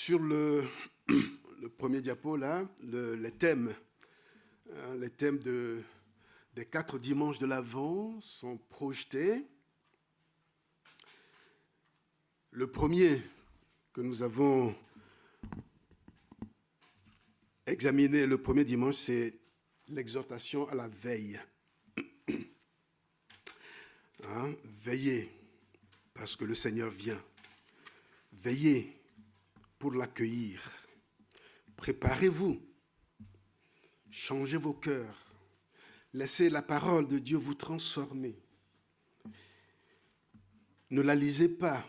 Sur le premier diapo, là, les thèmes des 4 dimanches de l'Avent sont projetés. Le premier que nous avons examiné le premier dimanche, c'est l'exhortation à la veille. Veillez, parce que le Seigneur vient. Veillez pour l'accueillir. Préparez-vous. Changez vos cœurs. Laissez la parole de Dieu vous transformer. Ne la lisez pas.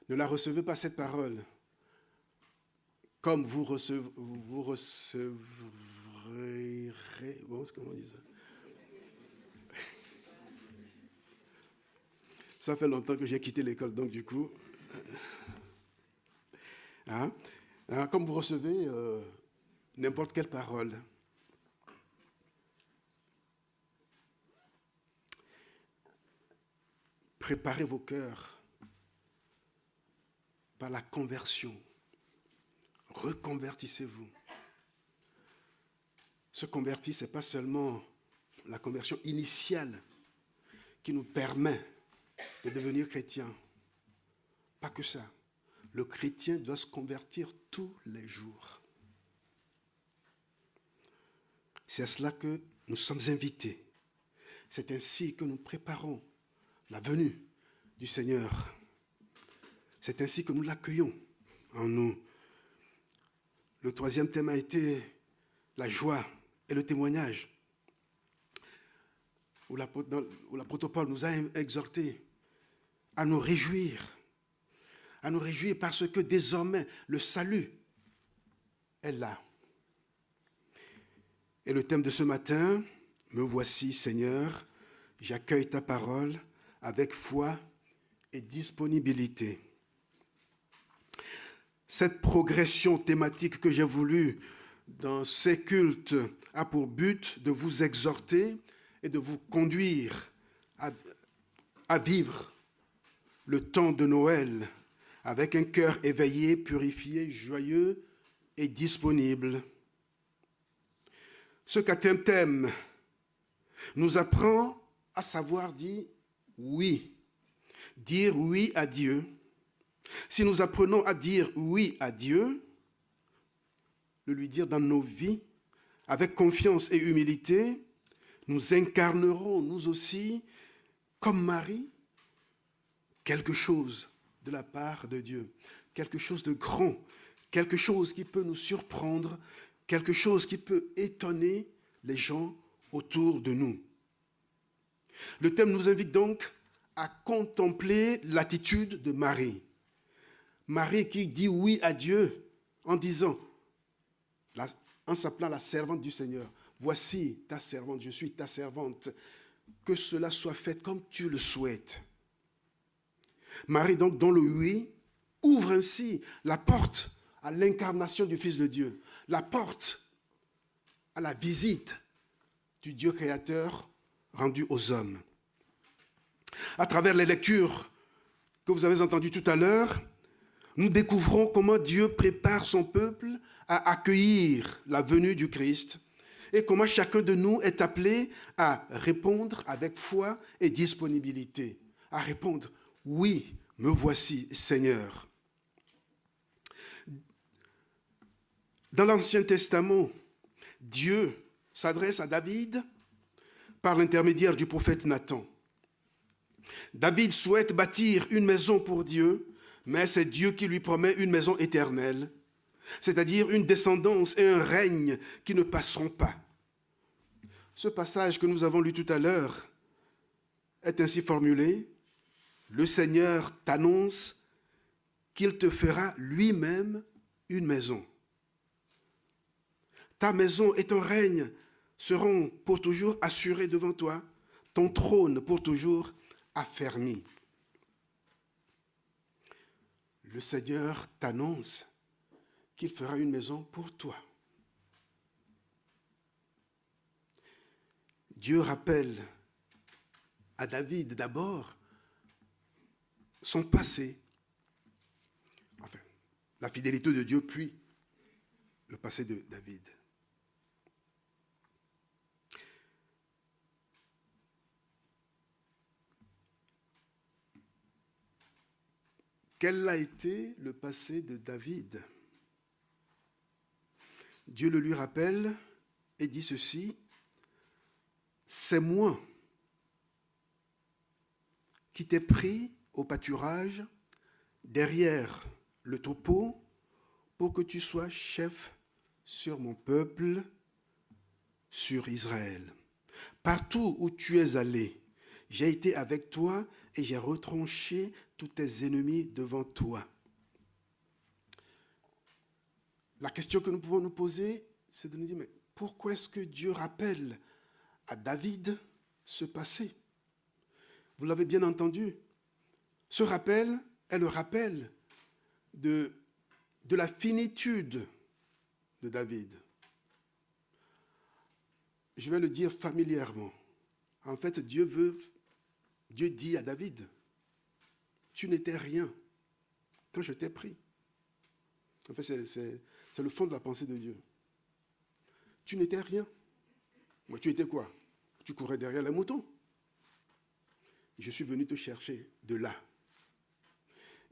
Ne la recevez pas, cette parole, comme vous recevrez... Bon, comment on dit ça? Ça fait longtemps que j'ai quitté l'école, donc du coup... comme vous recevez n'importe quelle parole. Préparez vos cœurs par la conversion. Reconvertissez-vous. Se convertir, ce n'est pas seulement la conversion initiale qui nous permet de devenir chrétien. Pas que ça. Le chrétien doit se convertir tous les jours. C'est à cela que nous sommes invités. C'est ainsi que nous préparons la venue du Seigneur. C'est ainsi que nous l'accueillons en nous. Le troisième thème a été la joie et le témoignage, où l'apôtre Paul nous a exhortés à nous réjouir parce que désormais le salut est là. Et le thème de ce matin, me voici Seigneur, j'accueille ta parole avec foi et disponibilité. Cette progression thématique que j'ai voulu dans ces cultes a pour but de vous exhorter et de vous conduire à vivre le temps de Noël avec un cœur éveillé, purifié, joyeux et disponible. Ce quatrième thème nous apprend à savoir dire oui à Dieu. Si nous apprenons à dire oui à Dieu, de lui dire dans nos vies, avec confiance et humilité, nous incarnerons, nous aussi, comme Marie, quelque chose de la part de Dieu, quelque chose de grand, quelque chose qui peut nous surprendre, quelque chose qui peut étonner les gens autour de nous. Le thème nous invite donc à contempler l'attitude de Marie. Marie qui dit oui à Dieu en disant, en s'appelant la servante du Seigneur, voici ta servante, je suis ta servante, que cela soit fait comme tu le souhaites. Marie, donc, dont le oui, ouvre ainsi la porte à l'incarnation du Fils de Dieu, la porte à la visite du Dieu créateur rendu aux hommes. À travers les lectures que vous avez entendues tout à l'heure, nous découvrons comment Dieu prépare son peuple à accueillir la venue du Christ et comment chacun de nous est appelé à répondre avec foi et disponibilité, à répondre « Oui, me voici, Seigneur ». Dans l'Ancien Testament, Dieu s'adresse à David par l'intermédiaire du prophète Nathan. David souhaite bâtir une maison pour Dieu, mais c'est Dieu qui lui promet une maison éternelle, c'est-à-dire une descendance et un règne qui ne passeront pas. Ce passage que nous avons lu tout à l'heure est ainsi formulé. Le Seigneur t'annonce qu'il te fera lui-même une maison. Ta maison et ton règne seront pour toujours assurés devant toi, ton trône pour toujours affermi. Le Seigneur t'annonce qu'il fera une maison pour toi. Dieu rappelle à David d'abord son passé. Enfin, la fidélité de Dieu, puis le passé de David. Quel a été le passé de David? Dieu le lui rappelle et dit ceci: c'est moi qui t'ai pris au pâturage derrière le troupeau pour que tu sois chef sur mon peuple, sur Israël. Partout où tu es allé, j'ai été avec toi et j'ai retranché tous tes ennemis devant toi. La question que nous pouvons nous poser, c'est de nous dire, mais pourquoi est-ce que Dieu rappelle à David ce passé? Vous l'avez bien entendu, ce rappel est le rappel de la finitude de David. Je vais le dire familièrement. En fait, Dieu dit à David, tu n'étais rien quand je t'ai pris. En fait, c'est le fond de la pensée de Dieu. Tu n'étais rien. Moi, tu étais quoi? Tu courais derrière les moutons. Je suis venu te chercher de là.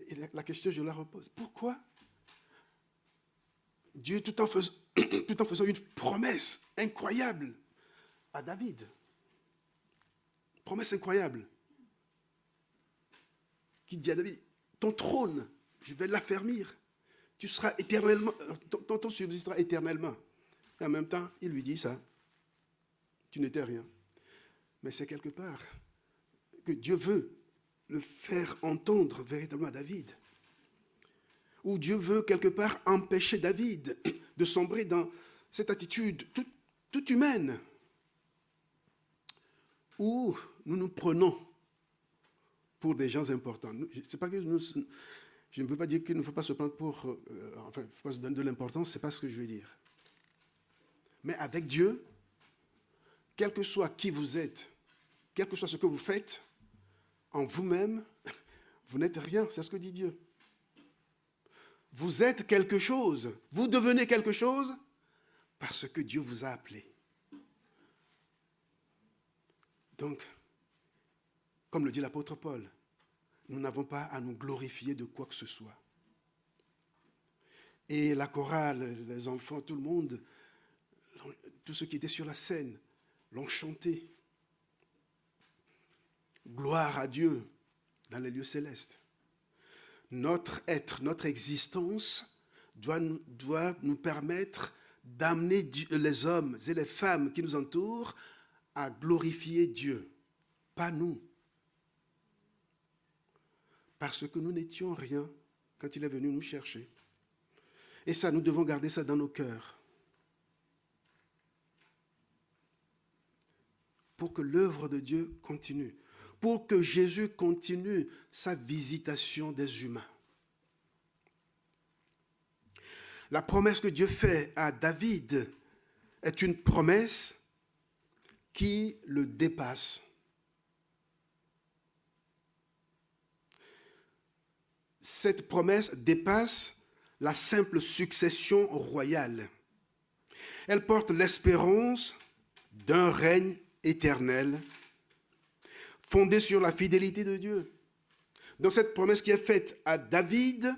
Et la question, je la repose. Pourquoi Dieu, tout en faisant une promesse incroyable à David, promesse incroyable, qui dit à David, ton trône, je vais l'affermir, tu seras éternellement, ton trône subsistera éternellement. Et en même temps, il lui dit ça, tu n'étais rien. Mais c'est quelque part que Dieu veut le faire entendre véritablement à David. Où Dieu veut quelque part empêcher David de sombrer dans cette attitude toute humaine, où nous nous prenons pour des gens importants. C'est pas que je ne veux pas dire qu'il ne faut pas se prendre pour... enfin, il ne faut pas se donner de l'importance, ce n'est pas ce que je veux dire. Mais avec Dieu, quel que soit qui vous êtes, quel que soit ce que vous faites, en vous-même, vous n'êtes rien, c'est ce que dit Dieu. Vous êtes quelque chose, vous devenez quelque chose parce que Dieu vous a appelé. Donc, comme le dit l'apôtre Paul, nous n'avons pas à nous glorifier de quoi que ce soit. Et la chorale, les enfants, tout le monde, tous ceux qui étaient sur la scène, l'ont chanté. Gloire à Dieu dans les lieux célestes. Notre être, notre existence doit nous permettre d'amener les hommes et les femmes qui nous entourent à glorifier Dieu, pas nous. Parce que nous n'étions rien quand il est venu nous chercher. Et ça, nous devons garder ça dans nos cœurs. Pour que l'œuvre de Dieu continue. Pour que Jésus continue sa visitation des humains. La promesse que Dieu fait à David est une promesse qui le dépasse. Cette promesse dépasse la simple succession royale. Elle porte l'espérance d'un règne éternel fondé sur la fidélité de Dieu. Donc cette promesse qui est faite à David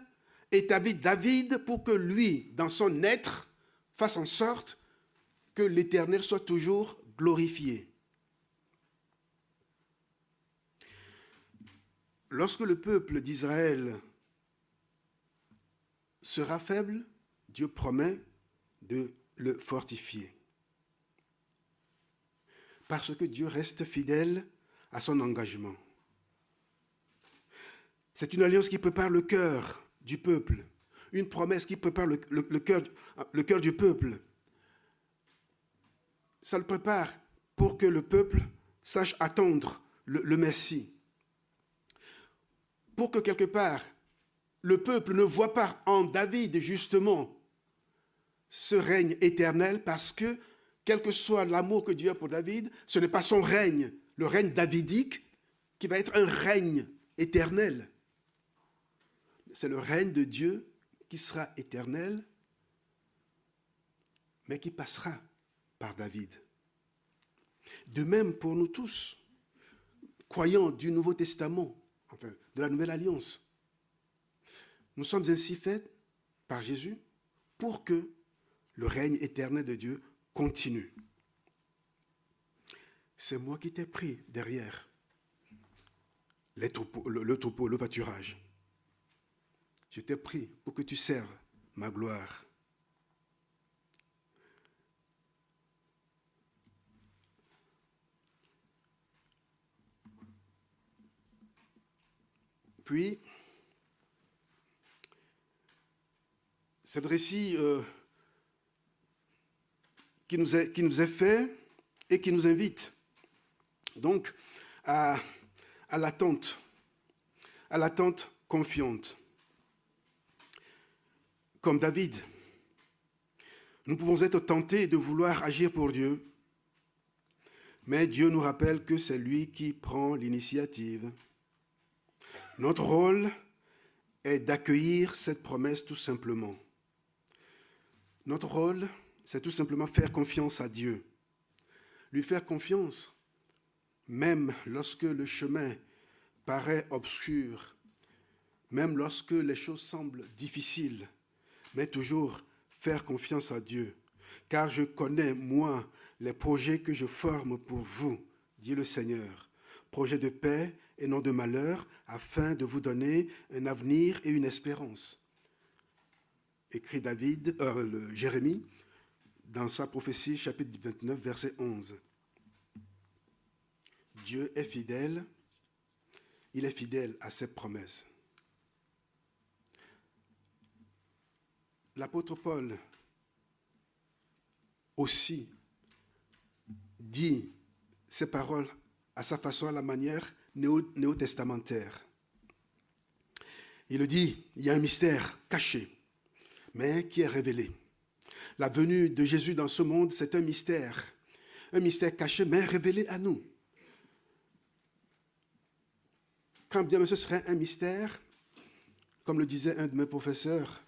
établit David pour que lui, dans son être, fasse en sorte que l'Éternel soit toujours glorifié. Lorsque le peuple d'Israël sera faible, Dieu promet de le fortifier. Parce que Dieu reste fidèle à son engagement. C'est une alliance qui prépare le cœur du peuple, une promesse qui prépare le cœur du peuple. Ça le prépare pour que le peuple sache attendre le Messie. Pour que quelque part, le peuple ne voit pas en David justement ce règne éternel, parce que quel que soit l'amour que Dieu a pour David, ce n'est pas son règne, le règne davidique, qui va être un règne éternel. C'est le règne de Dieu qui sera éternel, mais qui passera par David. De même pour nous tous, croyants du Nouveau Testament, enfin de la Nouvelle Alliance. Nous sommes ainsi faits par Jésus pour que le règne éternel de Dieu continue. C'est moi qui t'ai pris derrière le troupeau, le pâturage. Je t'ai pris pour que tu serves ma gloire. Puis, c'est le récit qui nous est fait et qui nous invite donc à l'attente confiante. Comme David, nous pouvons être tentés de vouloir agir pour Dieu, mais Dieu nous rappelle que c'est lui qui prend l'initiative. Notre rôle est d'accueillir cette promesse tout simplement. Notre rôle, c'est tout simplement faire confiance à Dieu. Lui faire confiance, même lorsque le chemin paraît obscur, même lorsque les choses semblent difficiles, mais toujours faire confiance à Dieu. Car je connais, moi, les projets que je forme pour vous, dit le Seigneur. Projets de paix et non de malheur, afin de vous donner un avenir et une espérance. Écrit Jérémie, dans sa prophétie, chapitre 29, verset 11. Dieu est fidèle, il est fidèle à ses promesses. L'apôtre Paul aussi dit ces paroles à sa façon, à la manière néo-testamentaire. Il le dit, il y a un mystère caché, mais qui est révélé. La venue de Jésus dans ce monde, c'est un mystère caché, mais révélé à nous. Quand bien même ce serait un mystère, comme le disait un de mes professeurs,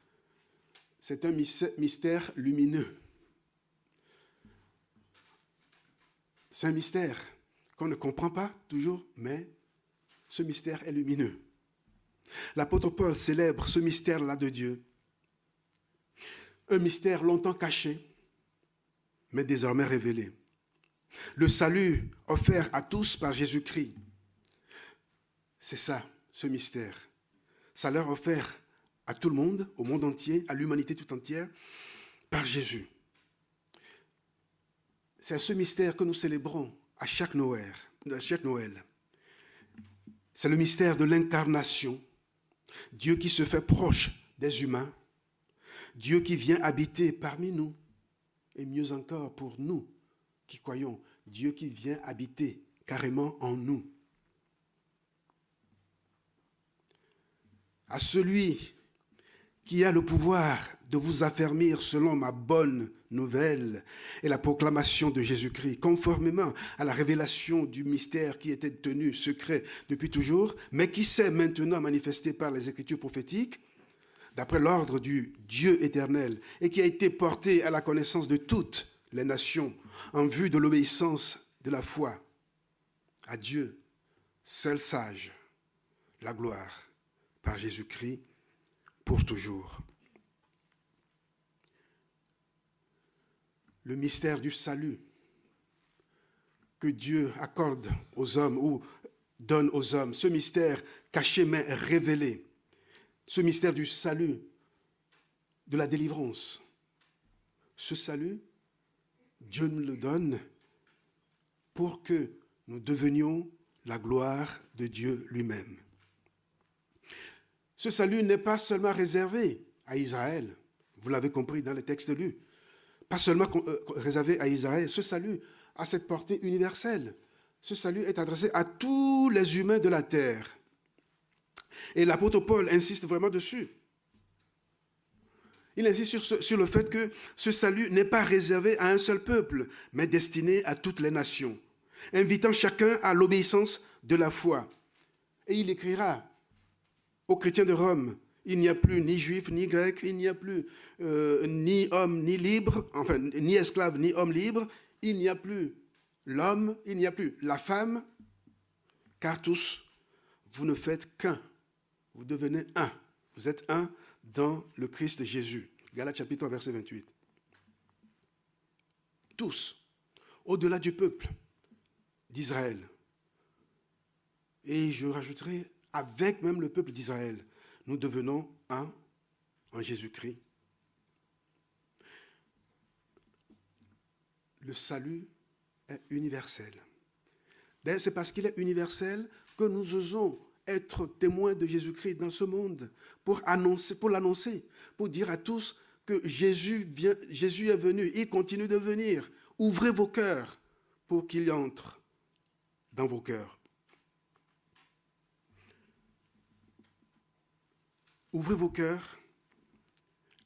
c'est un mystère lumineux. C'est un mystère qu'on ne comprend pas toujours, mais ce mystère est lumineux. L'apôtre Paul célèbre ce mystère-là de Dieu. Un mystère longtemps caché, mais désormais révélé. Le salut offert à tous par Jésus-Christ. C'est ça, ce mystère. Ça leur offert à tout le monde, au monde entier, à l'humanité tout entière, par Jésus. C'est ce mystère que nous célébrons à chaque Noël. C'est le mystère de l'incarnation. Dieu qui se fait proche des humains. Dieu qui vient habiter parmi nous. Et mieux encore pour nous qui croyons, Dieu qui vient habiter carrément en nous. À celui qui a le pouvoir de vous affermir selon ma bonne nouvelle et la proclamation de Jésus-Christ, conformément à la révélation du mystère qui était tenu secret depuis toujours, mais qui s'est maintenant manifesté par les Écritures prophétiques, d'après l'ordre du Dieu éternel, et qui a été porté à la connaissance de toutes les nations en vue de l'obéissance de la foi à Dieu, seul sage, la gloire par Jésus-Christ pour toujours. Le mystère du salut que Dieu accorde aux hommes ou donne aux hommes, ce mystère caché mais révélé, ce mystère du salut, de la délivrance. Ce salut, Dieu nous le donne pour que nous devenions la gloire de Dieu lui-même. Ce salut n'est pas seulement réservé à Israël, vous l'avez compris dans les textes lus, pas seulement réservé à Israël, ce salut a cette portée universelle. Ce salut est adressé à tous les humains de la terre. Et l'apôtre Paul insiste vraiment dessus. Il insiste sur le fait que ce salut n'est pas réservé à un seul peuple, mais destiné à toutes les nations, invitant chacun à l'obéissance de la foi. Et il écrira aux chrétiens de Rome, Il n'y a plus ni juif, ni grec, il n'y a plus ni homme, ni libre, enfin, ni esclave, ni homme libre. Il n'y a plus l'homme, il n'y a plus la femme, car tous, vous ne faites qu'un. Vous devenez un. Vous êtes un dans le Christ Jésus. Galates chapitre 3, verset 28. Tous, au-delà du peuple d'Israël. Et je rajouterai, avec même le peuple d'Israël, nous devenons un en Jésus-Christ. Le salut est universel. D'ailleurs, c'est parce qu'il est universel que nous osons être témoins de Jésus-Christ dans ce monde, pour l'annoncer, pour dire à tous que Jésus est venu, il continue de venir. Ouvrez vos cœurs pour qu'il entre dans vos cœurs. Ouvrez vos cœurs,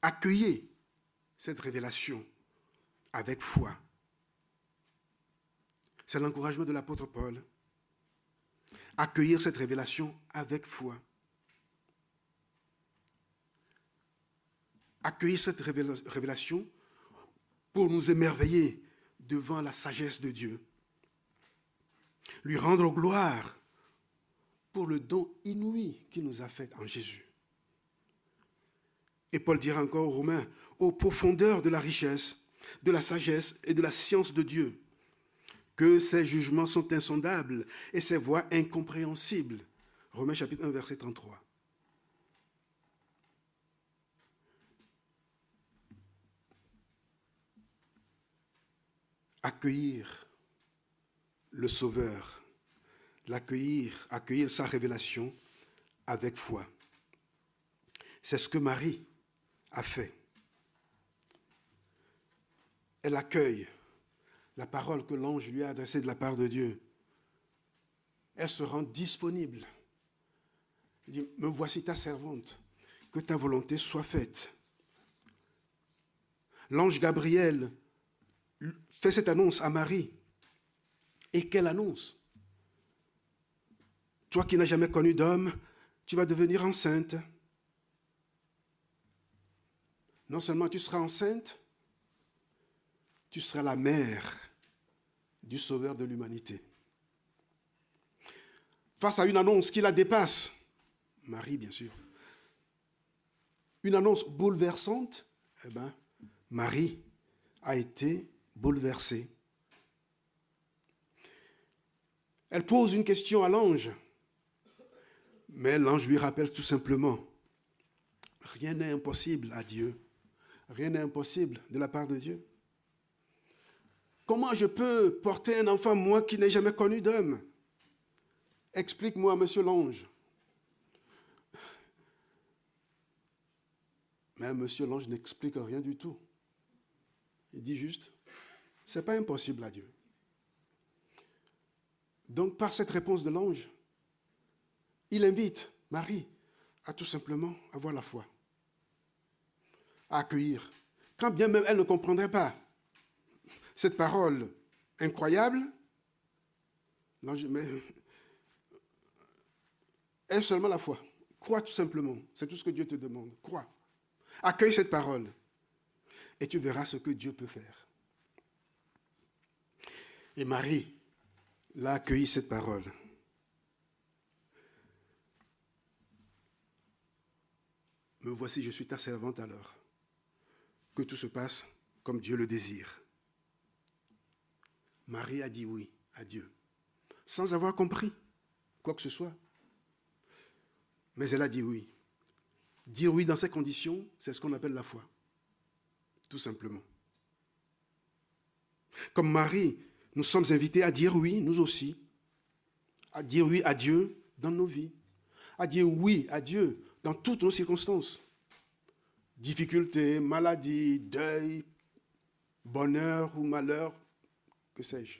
accueillez cette révélation avec foi. C'est l'encouragement de l'apôtre Paul. Accueillir cette révélation avec foi. Accueillir cette révélation pour nous émerveiller devant la sagesse de Dieu. Lui rendre gloire pour le don inouï qu'il nous a fait en Jésus. Et Paul dira encore aux Romains, aux profondeurs de la richesse, de la sagesse et de la science de Dieu, que ses jugements sont insondables et ses voies incompréhensibles. Romains chapitre 1, verset 33. Accueillir le Sauveur, accueillir sa révélation avec foi. C'est ce que Marie a fait. Elle accueille la parole que l'ange lui a adressée de la part de Dieu. Elle se rend disponible. Elle dit, me voici ta servante, que ta volonté soit faite. L'ange Gabriel fait cette annonce à Marie. Et quelle annonce? Toi qui n'as jamais connu d'homme, tu vas devenir enceinte. Non seulement tu seras enceinte, tu seras la mère du Sauveur de l'humanité. Face à une annonce qui la dépasse, Marie bien sûr, une annonce bouleversante, Marie a été bouleversée. Elle pose une question à l'ange, mais l'ange lui rappelle tout simplement, rien n'est impossible à Dieu, rien n'est impossible de la part de Dieu. Comment je peux porter un enfant, moi qui n'ai jamais connu d'homme? Explique-moi, monsieur l'ange. Mais monsieur l'ange n'explique rien du tout. Il dit juste, ce n'est pas impossible à Dieu. Donc, par cette réponse de l'ange, il invite Marie à tout simplement avoir la foi, à accueillir, quand bien même elle ne comprendrait pas cette parole incroyable. L'ange, mais aie seulement la foi. Crois tout simplement. C'est tout ce que Dieu te demande. Crois. Accueille cette parole. Et tu verras ce que Dieu peut faire. Et Marie l'a accueilli, cette parole. Me voici, je suis ta servante alors. Que tout se passe comme Dieu le désire. Marie a dit oui à Dieu, sans avoir compris quoi que ce soit. Mais elle a dit oui. Dire oui dans ces conditions, c'est ce qu'on appelle la foi. Tout simplement. Comme Marie, nous sommes invités à dire oui, nous aussi. À dire oui à Dieu dans nos vies. À dire oui à Dieu dans toutes nos circonstances. Difficultés, maladies, deuil, bonheur ou malheur, que sais-je.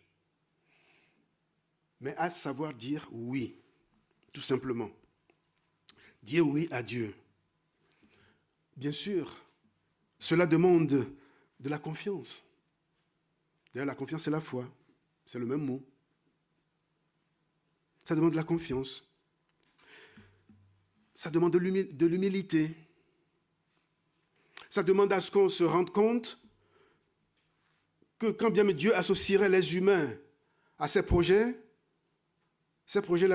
Mais à savoir dire oui, tout simplement. Dire oui à Dieu. Bien sûr, cela demande de la confiance. D'ailleurs, la confiance, c'est la foi. C'est le même mot. Ça demande de la confiance. ça demande de l'humilité. Ça demande à ce qu'on se rende compte que quand bien Dieu associerait les humains à ces projets-là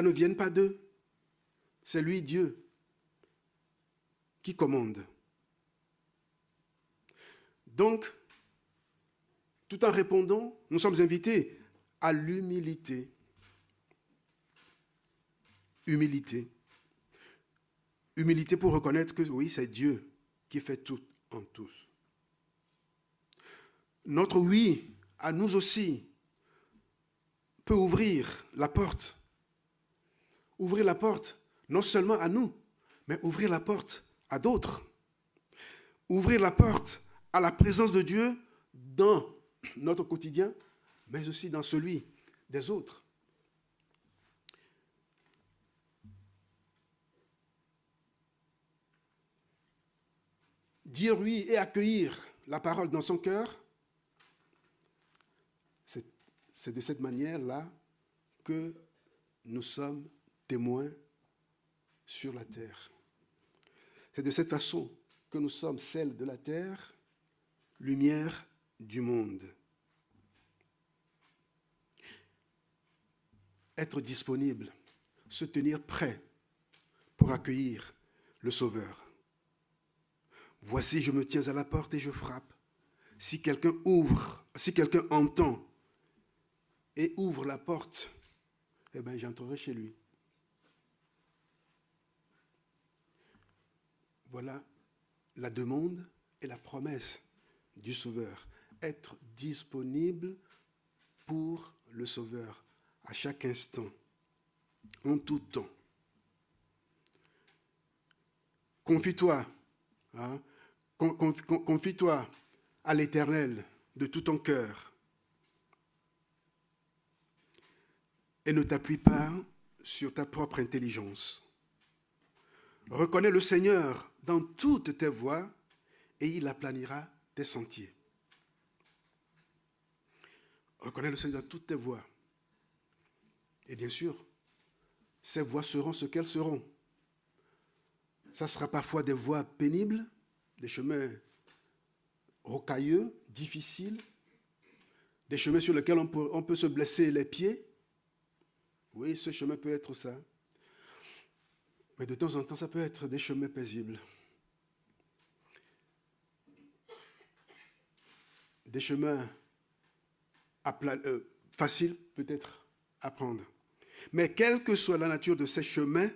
ne viennent pas d'eux. C'est lui, Dieu, qui commande. Donc, tout en répondant, nous sommes invités à l'humilité. Humilité. Humilité pour reconnaître que oui, c'est Dieu qui fait tout en tous. Notre oui à nous aussi peut ouvrir la porte. Ouvrir la porte non seulement à nous, mais ouvrir la porte à d'autres. Ouvrir la porte à la présence de Dieu dans notre quotidien, mais aussi dans celui des autres. Dire oui et accueillir la parole dans son cœur, c'est de cette manière-là que nous sommes témoins sur la terre. C'est de cette façon que nous sommes sel de la terre, lumière du monde. Être disponible, se tenir prêt pour accueillir le Sauveur. Voici, je me tiens à la porte et je frappe. Si quelqu'un ouvre, si quelqu'un entend et ouvre la porte, eh bien, j'entrerai chez lui. Voilà la demande et la promesse du Sauveur. Être disponible pour le Sauveur à chaque instant, en tout temps. Confie-toi, hein, confie-toi à l'Éternel de tout ton cœur. Et ne t'appuie pas sur ta propre intelligence. Reconnais le Seigneur dans toutes tes voies et il aplanira tes sentiers. Reconnais le Seigneur dans toutes tes voies. Et bien sûr, ces voies seront ce qu'elles seront. Ça sera parfois des voies pénibles, des chemins rocailleux, difficiles, des chemins sur lesquels on peut se blesser les pieds. Oui, ce chemin peut être ça. Mais de temps en temps, ça peut être des chemins paisibles. Des chemins faciles peut-être à prendre. Mais quelle que soit la nature de ces chemins,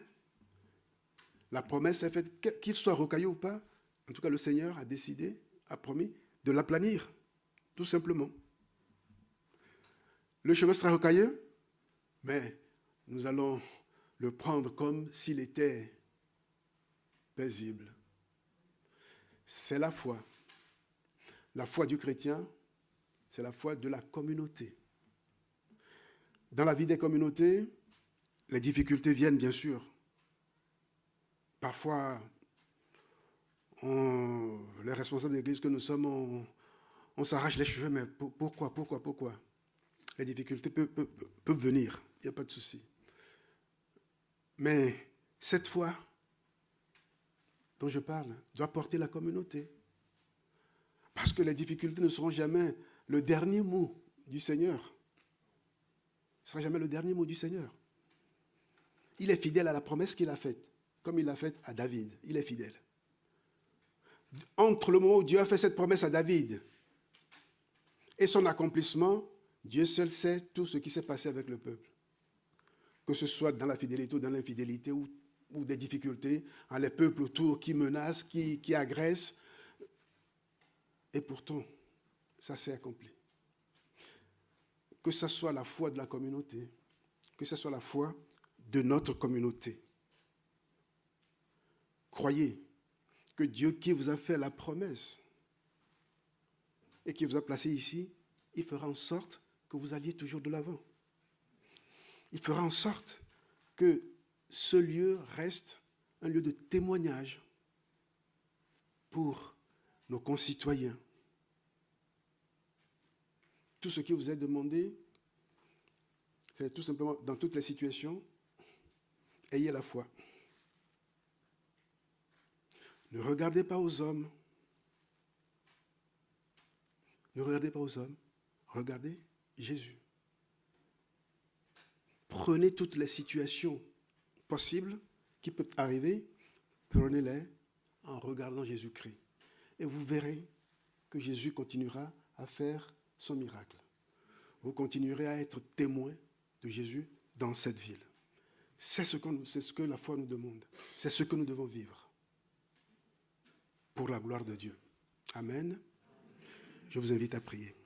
la promesse est faite, qu'il soit rocailleux ou pas, en tout cas le Seigneur a décidé, a promis de l'aplanir, tout simplement. Le chemin sera rocailleux, mais nous allons le prendre comme s'il était paisible. C'est la foi. La foi du chrétien, c'est la foi de la communauté. Dans la vie des communautés, les difficultés viennent bien sûr. Parfois, les responsables de l'Église que nous sommes, on s'arrache les cheveux, mais pourquoi? Les difficultés peuvent venir, il n'y a pas de souci. Mais cette foi dont je parle doit porter la communauté. Parce que les difficultés ne seront jamais le dernier mot du Seigneur. Ce ne sera jamais le dernier mot du Seigneur. Il est fidèle à la promesse qu'il a faite, comme il l'a faite à David. Il est fidèle. Entre le moment où Dieu a fait cette promesse à David et son accomplissement, Dieu seul sait tout ce qui s'est passé avec le peuple. Que ce soit dans la fidélité ou dans l'infidélité ou des difficultés, hein, les peuples autour qui menacent, qui agressent. Et pourtant, ça s'est accompli. Que ce soit la foi de la communauté, que ce soit la foi de notre communauté. Croyez que Dieu qui vous a fait la promesse et qui vous a placé ici, il fera en sorte que vous alliez toujours de l'avant. Il fera en sorte que ce lieu reste un lieu de témoignage pour nos concitoyens. Tout ce qui vous est demandé, c'est tout simplement, dans toutes les situations, ayez la foi. Ne regardez pas aux hommes. Ne regardez pas aux hommes. Regardez Jésus. Prenez toutes les situations possibles qui peuvent arriver, prenez-les en regardant Jésus-Christ. Et vous verrez que Jésus continuera à faire son miracle. Vous continuerez à être témoin de Jésus dans cette ville. C'est ce que la foi nous demande. C'est ce que nous devons vivre pour la gloire de Dieu. Amen. Je vous invite à prier.